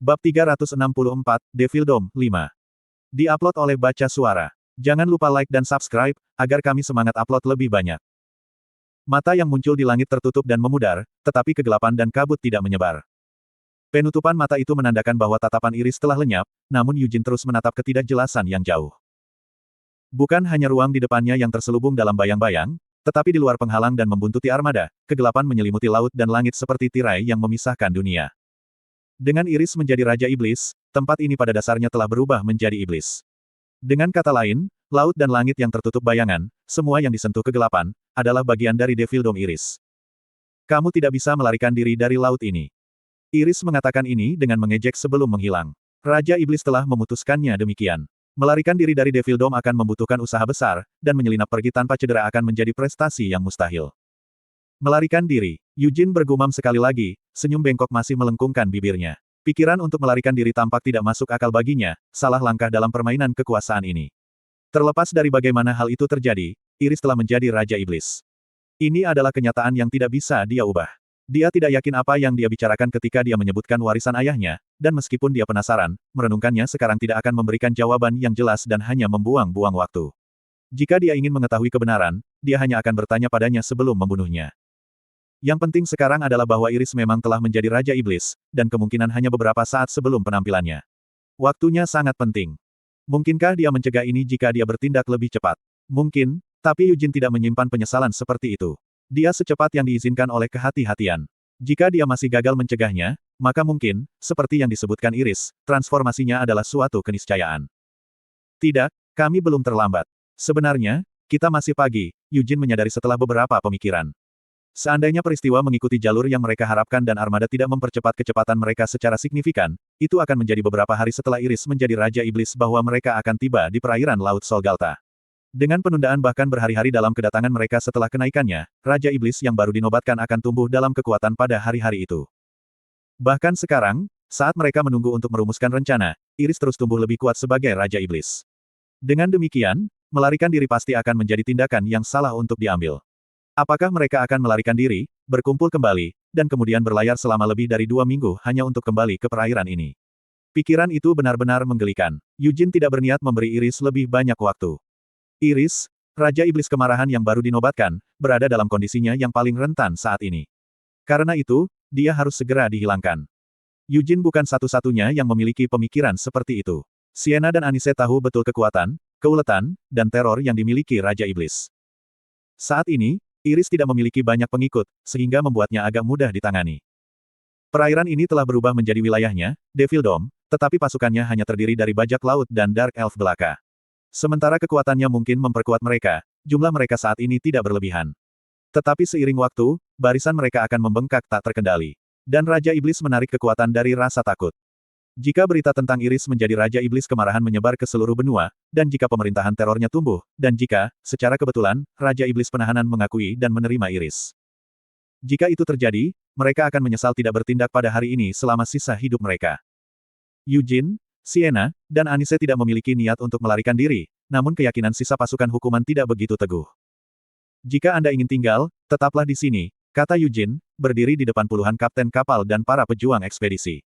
Bab 364, Devil Dome 5. Di-upload oleh Baca Suara. Jangan lupa like dan subscribe, agar kami semangat upload lebih banyak. Mata yang muncul di langit tertutup dan memudar, tetapi kegelapan dan kabut tidak menyebar. Penutupan mata itu menandakan bahwa tatapan Iris telah lenyap, namun Yujin terus menatap ketidakjelasan yang jauh. Bukan hanya ruang di depannya yang terselubung dalam bayang-bayang, tetapi di luar penghalang dan membuntuti armada, kegelapan menyelimuti laut dan langit seperti tirai yang memisahkan dunia. Dengan Iris menjadi Raja Iblis, tempat ini pada dasarnya telah berubah menjadi iblis. Dengan kata lain, laut dan langit yang tertutup bayangan, semua yang disentuh kegelapan, adalah bagian dari Devil Dome Iris. Kamu tidak bisa melarikan diri dari laut ini. Iris mengatakan ini dengan mengejek sebelum menghilang. Raja Iblis telah memutuskannya demikian. Melarikan diri dari Devil Dome akan membutuhkan usaha besar, dan menyelinap pergi tanpa cedera akan menjadi prestasi yang mustahil. Melarikan diri. Yujin bergumam sekali lagi, senyum bengkok masih melengkungkan bibirnya. Pikiran untuk melarikan diri tampak tidak masuk akal baginya, salah langkah dalam permainan kekuasaan ini. Terlepas dari bagaimana hal itu terjadi, Iris telah menjadi Raja Iblis. Ini adalah kenyataan yang tidak bisa dia ubah. Dia tidak yakin apa yang dia bicarakan ketika dia menyebutkan warisan ayahnya, dan meskipun dia penasaran, merenungkannya sekarang tidak akan memberikan jawaban yang jelas dan hanya membuang-buang waktu. Jika dia ingin mengetahui kebenaran, dia hanya akan bertanya padanya sebelum membunuhnya. Yang penting sekarang adalah bahwa Iris memang telah menjadi Raja Iblis, dan kemungkinan hanya beberapa saat sebelum penampilannya. Waktunya sangat penting. Mungkinkah dia mencegah ini jika dia bertindak lebih cepat? Mungkin, tapi Yujin tidak menyimpan penyesalan seperti itu. Dia secepat yang diizinkan oleh kehati-hatian. Jika dia masih gagal mencegahnya, maka mungkin, seperti yang disebutkan Iris, transformasinya adalah suatu keniscayaan. Tidak, kami belum terlambat. Sebenarnya, kita masih pagi, Yujin menyadari setelah beberapa pemikiran. Seandainya peristiwa mengikuti jalur yang mereka harapkan dan armada tidak mempercepat kecepatan mereka secara signifikan, itu akan menjadi beberapa hari setelah Iris menjadi Raja Iblis bahwa mereka akan tiba di perairan Laut Solgalta. Dengan penundaan bahkan berhari-hari dalam kedatangan mereka setelah kenaikannya, Raja Iblis yang baru dinobatkan akan tumbuh dalam kekuatan pada hari-hari itu. Bahkan sekarang, saat mereka menunggu untuk merumuskan rencana, Iris terus tumbuh lebih kuat sebagai Raja Iblis. Dengan demikian, melarikan diri pasti akan menjadi tindakan yang salah untuk diambil. Apakah mereka akan melarikan diri, berkumpul kembali, dan kemudian berlayar selama lebih dari 2 minggu hanya untuk kembali ke perairan ini? Pikiran itu benar-benar menggelikan. Yujin tidak berniat memberi Iris lebih banyak waktu. Iris, Raja Iblis kemarahan yang baru dinobatkan, berada dalam kondisinya yang paling rentan saat ini. Karena itu, dia harus segera dihilangkan. Yujin bukan satu-satunya yang memiliki pemikiran seperti itu. Sienna dan Anise tahu betul kekuatan, keuletan, dan teror yang dimiliki Raja Iblis. Saat ini, Iris tidak memiliki banyak pengikut, sehingga membuatnya agak mudah ditangani. Perairan ini telah berubah menjadi wilayahnya, Devil Dome, tetapi pasukannya hanya terdiri dari bajak laut dan Dark Elf belaka. Sementara kekuatannya mungkin memperkuat mereka, jumlah mereka saat ini tidak berlebihan. Tetapi seiring waktu, barisan mereka akan membengkak tak terkendali. Dan Raja Iblis menarik kekuatan dari rasa takut. Jika berita tentang Iris menjadi Raja Iblis kemarahan menyebar ke seluruh benua, dan jika pemerintahan terornya tumbuh, dan jika, secara kebetulan, Raja Iblis penahanan mengakui dan menerima Iris. Jika itu terjadi, mereka akan menyesal tidak bertindak pada hari ini selama sisa hidup mereka. Yujin, Sienna, dan Anise tidak memiliki niat untuk melarikan diri, namun keyakinan sisa pasukan hukuman tidak begitu teguh. Jika Anda ingin tinggal, tetaplah di sini, kata Yujin, berdiri di depan puluhan kapten kapal dan para pejuang ekspedisi.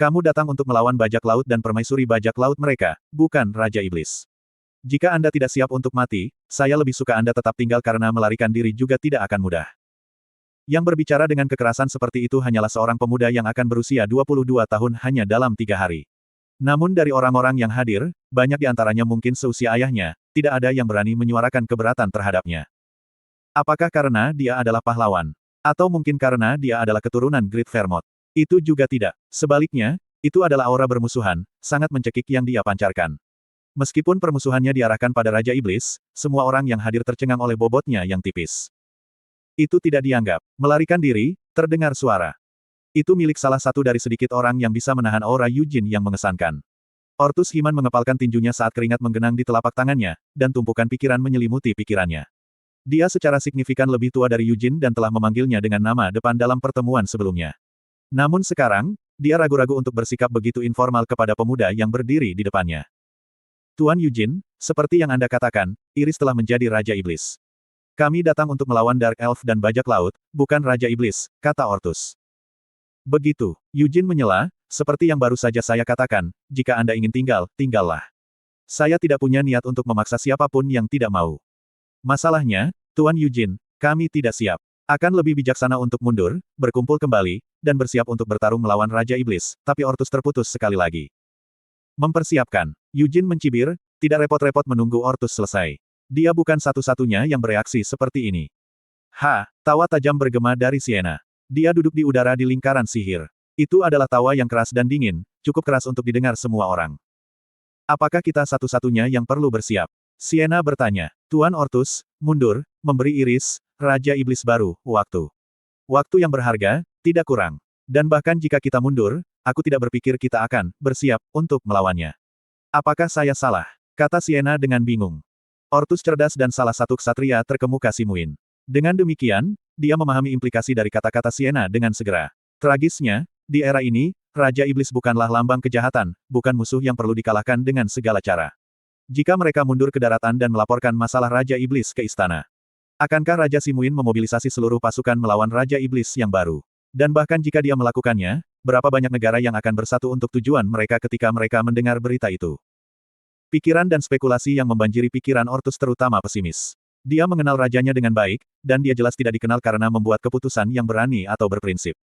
Kamu datang untuk melawan bajak laut dan permaisuri bajak laut mereka, bukan Raja Iblis. Jika Anda tidak siap untuk mati, saya lebih suka Anda tetap tinggal karena melarikan diri juga tidak akan mudah. Yang berbicara dengan kekerasan seperti itu hanyalah seorang pemuda yang akan berusia 22 tahun hanya dalam 3 hari. Namun dari orang-orang yang hadir, banyak di antaranya mungkin seusia ayahnya, tidak ada yang berani menyuarakan keberatan terhadapnya. Apakah karena dia adalah pahlawan? Atau mungkin karena dia adalah keturunan Great Vermouth? Itu juga tidak. Sebaliknya, itu adalah aura bermusuhan, sangat mencekik yang dia pancarkan. Meskipun permusuhannya diarahkan pada Raja Iblis, semua orang yang hadir tercengang oleh bobotnya yang tipis. Itu tidak dianggap. Melarikan diri, terdengar suara. Itu milik salah satu dari sedikit orang yang bisa menahan aura Yujin yang mengesankan. Ortus Himan mengepalkan tinjunya saat keringat menggenang di telapak tangannya, dan tumpukan pikiran menyelimuti pikirannya. Dia secara signifikan lebih tua dari Yujin dan telah memanggilnya dengan nama depan dalam pertemuan sebelumnya. Namun sekarang, dia ragu-ragu untuk bersikap begitu informal kepada pemuda yang berdiri di depannya. Tuan Yujin, seperti yang Anda katakan, Iris telah menjadi Raja Iblis. Kami datang untuk melawan Dark Elf dan bajak laut, bukan Raja Iblis, kata Ortus. Begitu, Yujin menyela, seperti yang baru saja saya katakan, jika Anda ingin tinggal, tinggallah. Saya tidak punya niat untuk memaksa siapapun yang tidak mau. Masalahnya, Tuan Yujin, kami tidak siap. Akan lebih bijaksana untuk mundur, berkumpul kembali, dan bersiap untuk bertarung melawan Raja Iblis, tapi Ortus terputus sekali lagi. Mempersiapkan. Yujin mencibir, tidak repot-repot menunggu Ortus selesai. Dia bukan satu-satunya yang bereaksi seperti ini. Tawa tajam bergema dari Sienna. Dia duduk di udara di lingkaran sihir. Itu adalah tawa yang keras dan dingin, cukup keras untuk didengar semua orang. Apakah kita satu-satunya yang perlu bersiap? Sienna bertanya. Tuan Ortus, mundur, memberi Iris, Raja Iblis baru, waktu. Waktu yang berharga, tidak kurang. Dan bahkan jika kita mundur, aku tidak berpikir kita akan bersiap untuk melawannya. Apakah saya salah? Kata Sienna dengan bingung. Ortus cerdas dan salah satu ksatria terkemuka Simuin. Dengan demikian, dia memahami implikasi dari kata-kata Sienna dengan segera. Tragisnya, di era ini, Raja Iblis bukanlah lambang kejahatan, bukan musuh yang perlu dikalahkan dengan segala cara. Jika mereka mundur ke daratan dan melaporkan masalah Raja Iblis ke istana, akankah Raja Simuin memobilisasi seluruh pasukan melawan Raja Iblis yang baru? Dan bahkan jika dia melakukannya, berapa banyak negara yang akan bersatu untuk tujuan mereka ketika mereka mendengar berita itu? Pikiran dan spekulasi yang membanjiri pikiran Ortus terutama pesimis. Dia mengenal rajanya dengan baik, dan dia jelas tidak dikenal karena membuat keputusan yang berani atau berprinsip.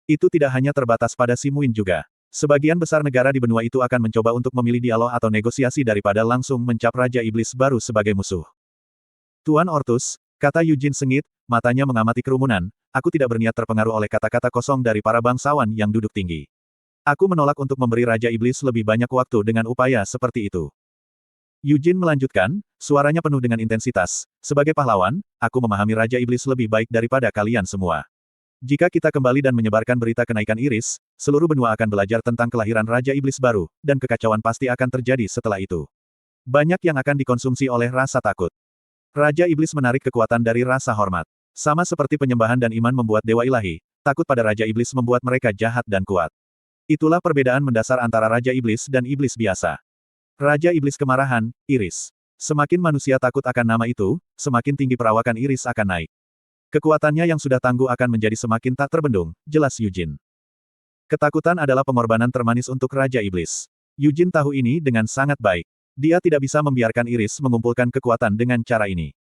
Itu tidak hanya terbatas pada Simuin juga. Sebagian besar negara di benua itu akan mencoba untuk memilih dialog atau negosiasi daripada langsung mencap Raja Iblis baru sebagai musuh. Tuan Ortus, kata Yujin sengit, matanya mengamati kerumunan, aku tidak berniat terpengaruh oleh kata-kata kosong dari para bangsawan yang duduk tinggi. Aku menolak untuk memberi Raja Iblis lebih banyak waktu dengan upaya seperti itu. Yujin melanjutkan, suaranya penuh dengan intensitas. Sebagai pahlawan, aku memahami Raja Iblis lebih baik daripada kalian semua. Jika kita kembali dan menyebarkan berita kenaikan Iris, seluruh benua akan belajar tentang kelahiran Raja Iblis baru, dan kekacauan pasti akan terjadi setelah itu. Banyak yang akan dikonsumsi oleh rasa takut. Raja Iblis menarik kekuatan dari rasa hormat. Sama seperti penyembahan dan iman membuat dewa ilahi, takut pada Raja Iblis membuat mereka jahat dan kuat. Itulah perbedaan mendasar antara Raja Iblis dan Iblis biasa. Raja Iblis kemarahan, Iris. Semakin manusia takut akan nama itu, semakin tinggi perawakan Iris akan naik. Kekuatannya yang sudah tangguh akan menjadi semakin tak terbendung, jelas Yujin. Ketakutan adalah pengorbanan termanis untuk Raja Iblis. Yujin tahu ini dengan sangat baik. Dia tidak bisa membiarkan Iris mengumpulkan kekuatan dengan cara ini.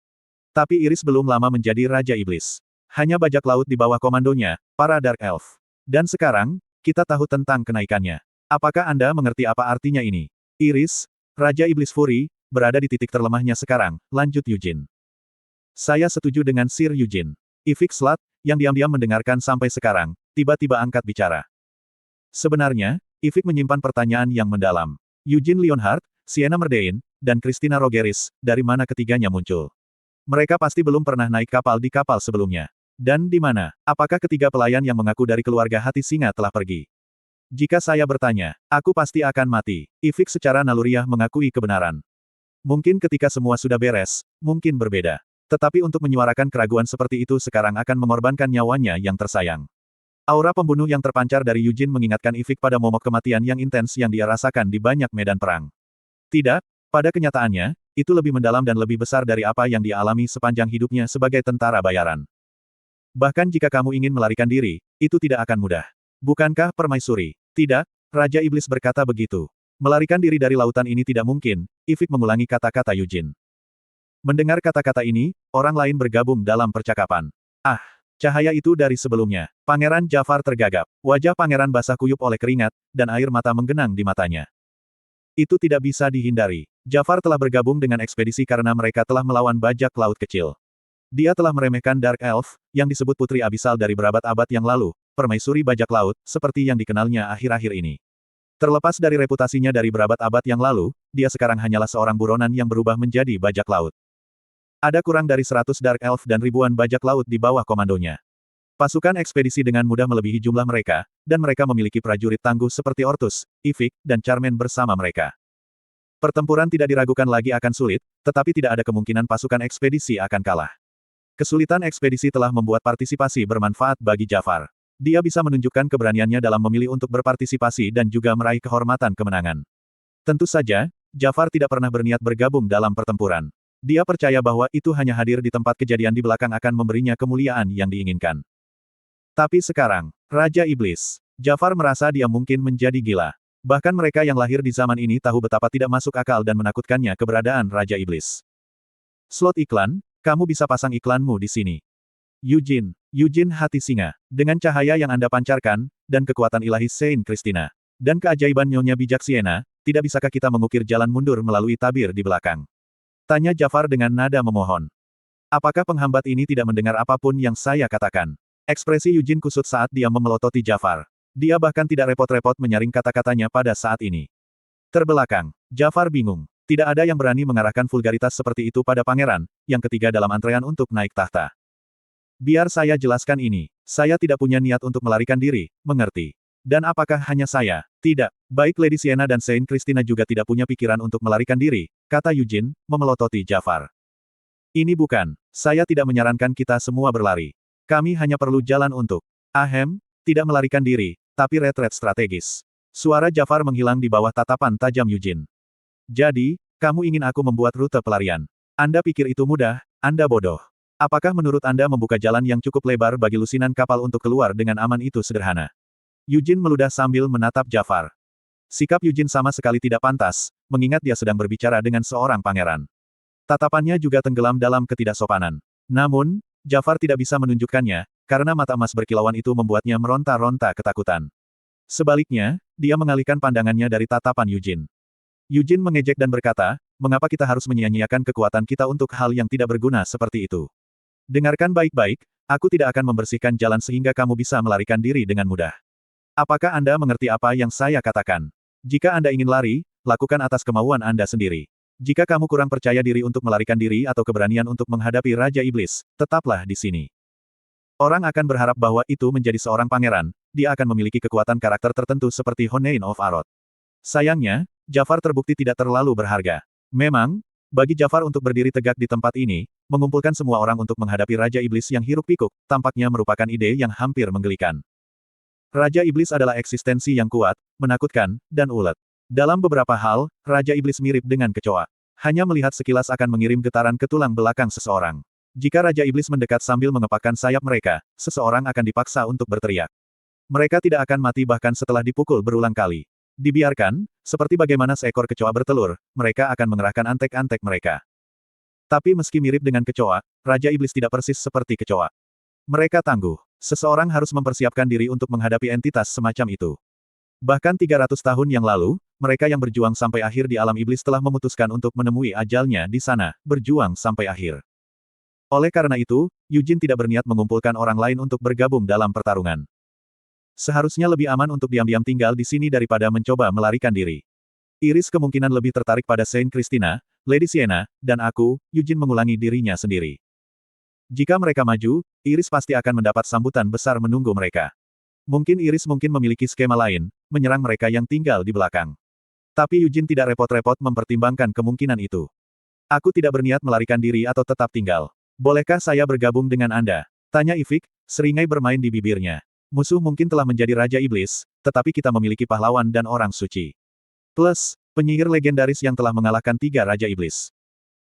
Tapi Iris belum lama menjadi Raja Iblis. Hanya bajak laut di bawah komandonya, para Dark Elf. Dan sekarang, kita tahu tentang kenaikannya. Apakah Anda mengerti apa artinya ini? Iris, Raja Iblis Fury, berada di titik terlemahnya sekarang, lanjut Yujin. Saya setuju dengan Sir Yujin. Ivik Slat, yang diam-diam mendengarkan sampai sekarang, tiba-tiba angkat bicara. Sebenarnya, Ivik menyimpan pertanyaan yang mendalam. Yujin Leonhardt, Sienna Merdein, dan Christina Rogeris, dari mana ketiganya muncul? Mereka pasti belum pernah naik kapal di kapal sebelumnya. Dan di mana? Apakah ketiga pelayan yang mengaku dari keluarga hati singa telah pergi? Jika saya bertanya, aku pasti akan mati. Ivik secara naluriah mengakui kebenaran. Mungkin ketika semua sudah beres, mungkin berbeda. Tetapi untuk menyuarakan keraguan seperti itu sekarang akan mengorbankan nyawanya yang tersayang. Aura pembunuh yang terpancar dari Yujin mengingatkan Ivik pada momok kematian yang intens yang dia rasakan di banyak medan perang. Tidak, pada kenyataannya, itu lebih mendalam dan lebih besar dari apa yang dia alami sepanjang hidupnya sebagai tentara bayaran. Bahkan jika kamu ingin melarikan diri, itu tidak akan mudah. Bukankah Permaisuri? Tidak, Raja Iblis berkata begitu. Melarikan diri dari lautan ini tidak mungkin, Ivik mengulangi kata-kata Yujin. Mendengar kata-kata ini, orang lain bergabung dalam percakapan. Ah, cahaya itu dari sebelumnya. Pangeran Jafar tergagap. Wajah pangeran basah kuyup oleh keringat, dan air mata menggenang di matanya. Itu tidak bisa dihindari. Jafar telah bergabung dengan ekspedisi karena mereka telah melawan bajak laut kecil. Dia telah meremehkan Dark Elf, yang disebut Putri Abisal dari berabad-abad yang lalu, permaisuri bajak laut, seperti yang dikenalnya akhir-akhir ini. Terlepas dari reputasinya dari berabad-abad yang lalu, dia sekarang hanyalah seorang buronan yang berubah menjadi bajak laut. Ada kurang dari 100 Dark Elf dan ribuan bajak laut di bawah komandonya. Pasukan ekspedisi dengan mudah melebihi jumlah mereka, dan mereka memiliki prajurit tangguh seperti Ortus, Ivik, dan Charmaine bersama mereka. Pertempuran tidak diragukan lagi akan sulit, tetapi tidak ada kemungkinan pasukan ekspedisi akan kalah. Kesulitan ekspedisi telah membuat partisipasi bermanfaat bagi Jafar. Dia bisa menunjukkan keberaniannya dalam memilih untuk berpartisipasi dan juga meraih kehormatan kemenangan. Tentu saja, Jafar tidak pernah berniat bergabung dalam pertempuran. Dia percaya bahwa itu hanya hadir di tempat kejadian di belakang akan memberinya kemuliaan yang diinginkan. Tapi sekarang, Raja Iblis. Jafar merasa dia mungkin menjadi gila. Bahkan mereka yang lahir di zaman ini tahu betapa tidak masuk akal dan menakutkannya keberadaan Raja Iblis. Slot iklan, kamu bisa pasang iklanmu di sini. Eugene hati singa. Dengan cahaya yang Anda pancarkan, dan kekuatan ilahi Saint Christina, dan keajaiban Nyonya Bijak Siena, tidak bisakah kita mengukir jalan mundur melalui tabir di belakang? Tanya Jafar dengan nada memohon. Apakah penghambat ini tidak mendengar apapun yang saya katakan? Ekspresi Eugene kusut saat dia memelototi Jafar. Dia bahkan tidak repot-repot menyaring kata-katanya pada saat ini. Terbelakang, Jafar bingung. Tidak ada yang berani mengarahkan vulgaritas seperti itu pada pangeran, yang ketiga dalam antrean untuk naik tahta. Biar saya jelaskan ini. Saya tidak punya niat untuk melarikan diri, mengerti? Dan apakah hanya saya? Tidak. Baik Lady Siena dan Saint Christina juga tidak punya pikiran untuk melarikan diri, kata Eugene, memelototi Jafar. Ini bukan. Saya tidak menyarankan kita semua berlari. Kami hanya perlu jalan untuk tidak melarikan diri, tapi retret strategis. Suara Jafar menghilang di bawah tatapan tajam Eugene. Jadi, kamu ingin aku membuat rute pelarian. Anda pikir itu mudah, Anda bodoh. Apakah menurut Anda membuka jalan yang cukup lebar bagi lusinan kapal untuk keluar dengan aman itu sederhana? Eugene meludah sambil menatap Jafar. Sikap Eugene sama sekali tidak pantas, mengingat dia sedang berbicara dengan seorang pangeran. Tatapannya juga tenggelam dalam ketidaksopanan. Namun, Jafar tidak bisa menunjukkannya, karena mata emas berkilauan itu membuatnya meronta-ronta ketakutan. Sebaliknya, dia mengalihkan pandangannya dari tatapan Eugene. Eugene mengejek dan berkata, mengapa kita harus menyia-nyiakan kekuatan kita untuk hal yang tidak berguna seperti itu? Dengarkan baik-baik, aku tidak akan membersihkan jalan sehingga kamu bisa melarikan diri dengan mudah. Apakah Anda mengerti apa yang saya katakan? Jika Anda ingin lari, lakukan atas kemauan Anda sendiri. Jika kamu kurang percaya diri untuk melarikan diri atau keberanian untuk menghadapi Raja Iblis, tetaplah di sini. Orang akan berharap bahwa itu menjadi seorang pangeran, dia akan memiliki kekuatan karakter tertentu seperti Honein of Arod. Sayangnya, Jafar terbukti tidak terlalu berharga. Memang, bagi Jafar untuk berdiri tegak di tempat ini, mengumpulkan semua orang untuk menghadapi Raja Iblis yang hiruk-pikuk, tampaknya merupakan ide yang hampir menggelikan. Raja Iblis adalah eksistensi yang kuat, menakutkan, dan ulet. Dalam beberapa hal, Raja Iblis mirip dengan kecoa. Hanya melihat sekilas akan mengirim getaran ke tulang belakang seseorang. Jika Raja Iblis mendekat sambil mengepakkan sayap mereka, seseorang akan dipaksa untuk berteriak. Mereka tidak akan mati bahkan setelah dipukul berulang kali. Dibiarkan, seperti bagaimana seekor kecoa bertelur, mereka akan mengerahkan antek-antek mereka. Tapi meski mirip dengan kecoa, Raja Iblis tidak persis seperti kecoa. Mereka tangguh. Seseorang harus mempersiapkan diri untuk menghadapi entitas semacam itu. Bahkan 300 tahun yang lalu, mereka yang berjuang sampai akhir di alam iblis telah memutuskan untuk menemui ajalnya di sana, berjuang sampai akhir. Oleh karena itu, Eugene tidak berniat mengumpulkan orang lain untuk bergabung dalam pertarungan. Seharusnya lebih aman untuk diam-diam tinggal di sini daripada mencoba melarikan diri. Iris kemungkinan lebih tertarik pada Saint Christina, Lady Siena, dan aku, Eugene mengulangi dirinya sendiri. Jika mereka maju, Iris pasti akan mendapat sambutan besar menunggu mereka. Mungkin Iris memiliki skema lain, menyerang mereka yang tinggal di belakang. Tapi Eugene tidak repot-repot mempertimbangkan kemungkinan itu. Aku tidak berniat melarikan diri atau tetap tinggal. Bolehkah saya bergabung dengan Anda? Tanya Ivik, seringai bermain di bibirnya. Musuh mungkin telah menjadi Raja Iblis, tetapi kita memiliki pahlawan dan orang suci. Plus, penyihir legendaris yang telah mengalahkan 3 Raja Iblis.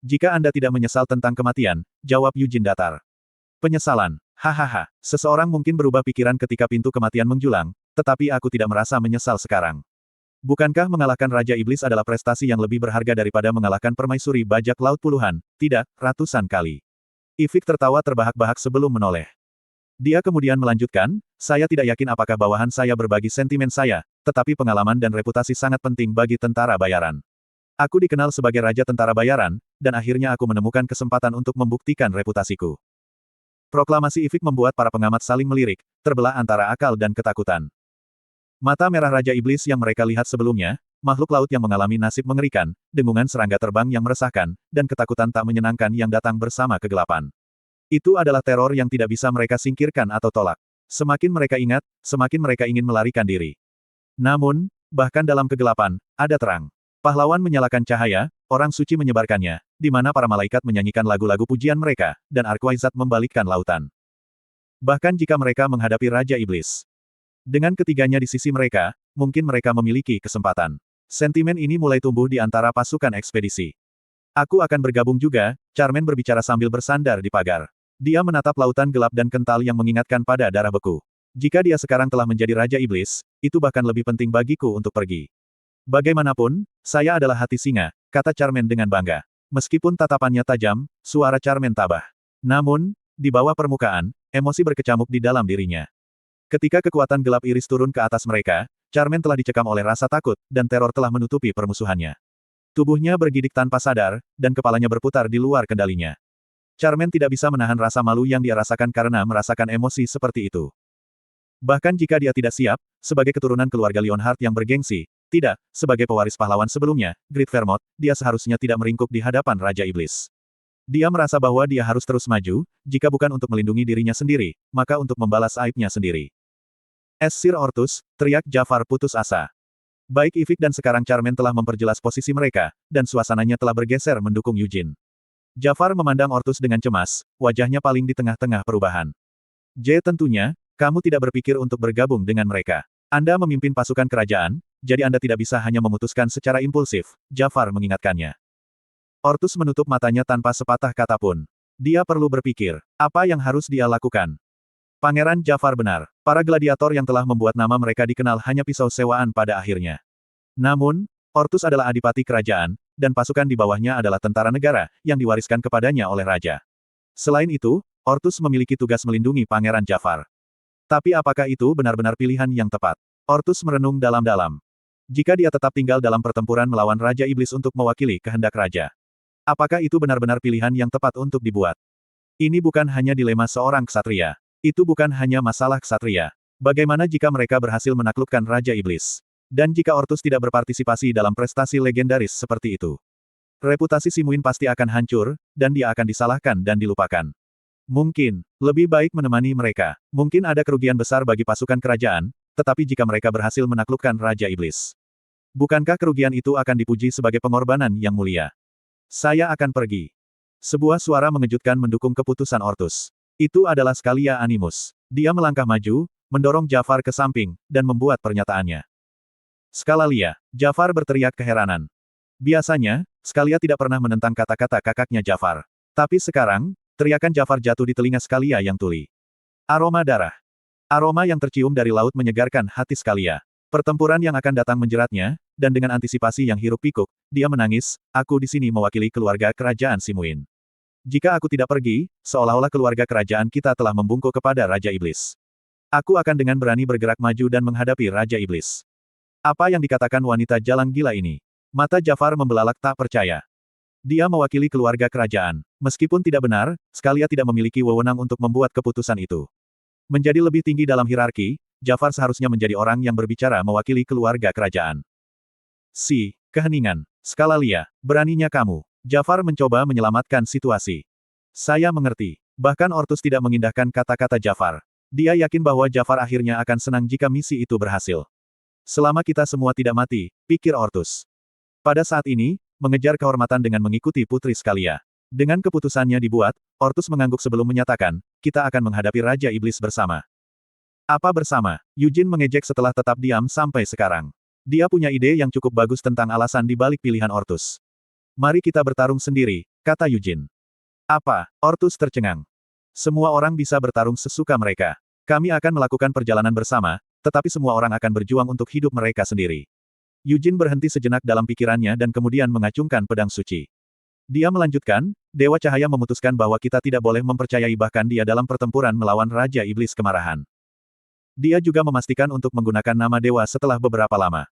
Jika Anda tidak menyesal tentang kematian, jawab Eugene datar. Penyesalan. Hahaha, seseorang mungkin berubah pikiran ketika pintu kematian menjulang, tetapi aku tidak merasa menyesal sekarang. Bukankah mengalahkan Raja Iblis adalah prestasi yang lebih berharga daripada mengalahkan permaisuri bajak laut puluhan, tidak, ratusan kali? Ivik tertawa terbahak-bahak sebelum menoleh. Dia kemudian melanjutkan, saya tidak yakin apakah bawahan saya berbagi sentimen saya, tetapi pengalaman dan reputasi sangat penting bagi tentara bayaran. Aku dikenal sebagai Raja Tentara Bayaran, dan akhirnya aku menemukan kesempatan untuk membuktikan reputasiku. Proklamasi Ivik membuat para pengamat saling melirik, terbelah antara akal dan ketakutan. Mata merah Raja Iblis yang mereka lihat sebelumnya, makhluk laut yang mengalami nasib mengerikan, dengungan serangga terbang yang meresahkan, dan ketakutan tak menyenangkan yang datang bersama kegelapan. Itu adalah teror yang tidak bisa mereka singkirkan atau tolak. Semakin mereka ingat, semakin mereka ingin melarikan diri. Namun, bahkan dalam kegelapan, ada terang. Pahlawan menyalakan cahaya, orang suci menyebarkannya, di mana para malaikat menyanyikan lagu-lagu pujian mereka, dan Arkwizat membalikkan lautan. Bahkan jika mereka menghadapi Raja Iblis. Dengan ketiganya di sisi mereka, mungkin mereka memiliki kesempatan. Sentimen ini mulai tumbuh di antara pasukan ekspedisi. Aku akan bergabung juga, Charmaine berbicara sambil bersandar di pagar. Dia menatap lautan gelap dan kental yang mengingatkan pada darah beku. Jika dia sekarang telah menjadi Raja Iblis, itu bahkan lebih penting bagiku untuk pergi. Bagaimanapun, saya adalah hati singa, kata Charmaine dengan bangga. Meskipun tatapannya tajam, suara Charmaine tabah. Namun, di bawah permukaan, emosi berkecamuk di dalam dirinya. Ketika kekuatan gelap iris turun ke atas mereka, Charmaine telah dicekam oleh rasa takut, dan teror telah menutupi permusuhannya. Tubuhnya bergidik tanpa sadar, dan kepalanya berputar di luar kendalinya. Charmaine tidak bisa menahan rasa malu yang dia rasakan karena merasakan emosi seperti itu. Bahkan jika dia tidak siap, sebagai keturunan keluarga Lionheart yang bergengsi, tidak, sebagai pewaris pahlawan sebelumnya, Great Vermouth, dia seharusnya tidak meringkuk di hadapan Raja Iblis. Dia merasa bahwa dia harus terus maju, jika bukan untuk melindungi dirinya sendiri, maka untuk membalas aibnya sendiri. Sir Ortus, teriak Jafar putus asa. Baik Ivik dan sekarang Charmaine telah memperjelas posisi mereka, dan suasananya telah bergeser mendukung Eugene. Jafar memandang Ortus dengan cemas, wajahnya paling di tengah-tengah perubahan. Tentunya, kamu tidak berpikir untuk bergabung dengan mereka. Anda memimpin pasukan kerajaan, jadi Anda tidak bisa hanya memutuskan secara impulsif, Jafar mengingatkannya. Ortus menutup matanya tanpa sepatah kata pun. Dia perlu berpikir, apa yang harus dia lakukan? Pangeran Jafar benar. Para gladiator yang telah membuat nama mereka dikenal hanya pisau sewaan pada akhirnya. Namun, Ortus adalah adipati kerajaan, dan pasukan di bawahnya adalah tentara negara, yang diwariskan kepadanya oleh raja. Selain itu, Ortus memiliki tugas melindungi Pangeran Jafar. Tapi apakah itu benar-benar pilihan yang tepat? Ortus merenung dalam-dalam. Jika dia tetap tinggal dalam pertempuran melawan Raja Iblis untuk mewakili kehendak raja. Apakah itu benar-benar pilihan yang tepat untuk dibuat? Ini bukan hanya dilema seorang ksatria. Itu bukan hanya masalah ksatria. Bagaimana jika mereka berhasil menaklukkan Raja Iblis? Dan jika Ortus tidak berpartisipasi dalam prestasi legendaris seperti itu? Reputasi Simuin pasti akan hancur, dan dia akan disalahkan dan dilupakan. Mungkin, lebih baik menemani mereka. Mungkin ada kerugian besar bagi pasukan kerajaan, tetapi jika mereka berhasil menaklukkan Raja Iblis. Bukankah kerugian itu akan dipuji sebagai pengorbanan yang mulia? Saya akan pergi. Sebuah suara mengejutkan mendukung keputusan Ortus. Itu adalah Scalia Animus. Dia melangkah maju, mendorong Jafar ke samping, dan membuat pernyataannya. Scalia, Jafar berteriak keheranan. Biasanya, Scalia tidak pernah menentang kata-kata kakaknya Jafar. Tapi sekarang, teriakan Jafar jatuh di telinga Scalia yang tuli. Aroma darah. Aroma yang tercium dari laut menyegarkan hati Scalia. Pertempuran yang akan datang menjeratnya, dan dengan antisipasi yang hiruk-pikuk, dia menangis, aku di sini mewakili keluarga kerajaan Simuin. Jika aku tidak pergi, seolah-olah keluarga kerajaan kita telah membungkuk kepada Raja Iblis. Aku akan dengan berani bergerak maju dan menghadapi Raja Iblis. Apa yang dikatakan wanita jalang gila ini? Mata Jafar membelalak tak percaya. Dia mewakili keluarga kerajaan. Meskipun tidak benar, Scalia tidak memiliki wewenang untuk membuat keputusan itu. Menjadi lebih tinggi dalam hierarki, Jafar seharusnya menjadi orang yang berbicara mewakili keluarga kerajaan. Keheningan. Scalia, beraninya kamu. Jafar mencoba menyelamatkan situasi. Saya mengerti. Bahkan Ortus tidak mengindahkan kata-kata Jafar. Dia yakin bahwa Jafar akhirnya akan senang jika misi itu berhasil. Selama kita semua tidak mati, pikir Ortus. Pada saat ini, mengejar kehormatan dengan mengikuti Putri Scalia. Dengan keputusannya dibuat, Ortus mengangguk sebelum menyatakan, kita akan menghadapi Raja Iblis bersama. Apa bersama? Eugene mengejek setelah tetap diam sampai sekarang. Dia punya ide yang cukup bagus tentang alasan di balik pilihan Ortus. Mari kita bertarung sendiri, kata Eugene. Apa? Ortus tercengang. Semua orang bisa bertarung sesuka mereka. Kami akan melakukan perjalanan bersama, tetapi semua orang akan berjuang untuk hidup mereka sendiri. Eugene berhenti sejenak dalam pikirannya dan kemudian mengacungkan pedang suci. Dia melanjutkan, Dewa Cahaya memutuskan bahwa kita tidak boleh mempercayai bahkan dia dalam pertempuran melawan Raja Iblis Kemarahan. Dia juga memastikan untuk menggunakan nama dewa setelah beberapa lama.